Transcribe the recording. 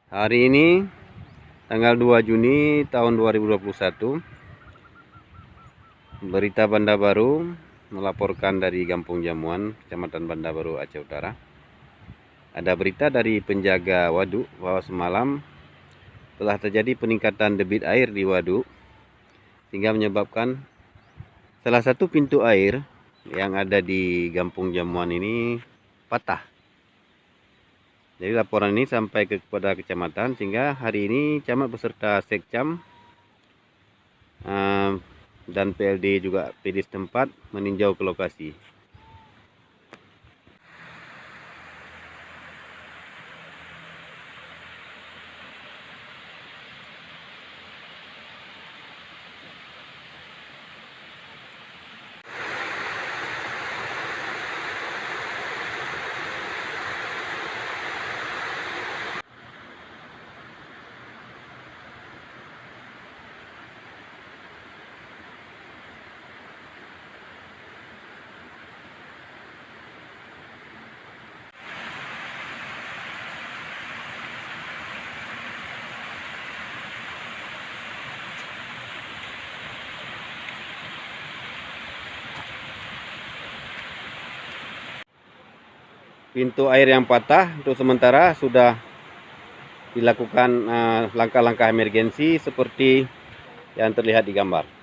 Hari ini tanggal 2 Juni tahun 2021, berita Banda Baru melaporkan dari Kampung Jamuan, Kecamatan Banda Baru, Aceh Utara. Ada berita dari penjaga waduk bahwa semalam telah terjadi peningkatan debit air di waduk sehingga menyebabkan salah satu pintu air yang ada di Kampung Jamuan ini patah. Jadi laporan ini sampai kepada kecamatan, sehingga hari ini camat beserta sekcam dan PLD juga PD setempat meninjau ke lokasi. Pintu air yang patah untuk sementara sudah dilakukan langkah-langkah emergensi seperti yang terlihat di gambar.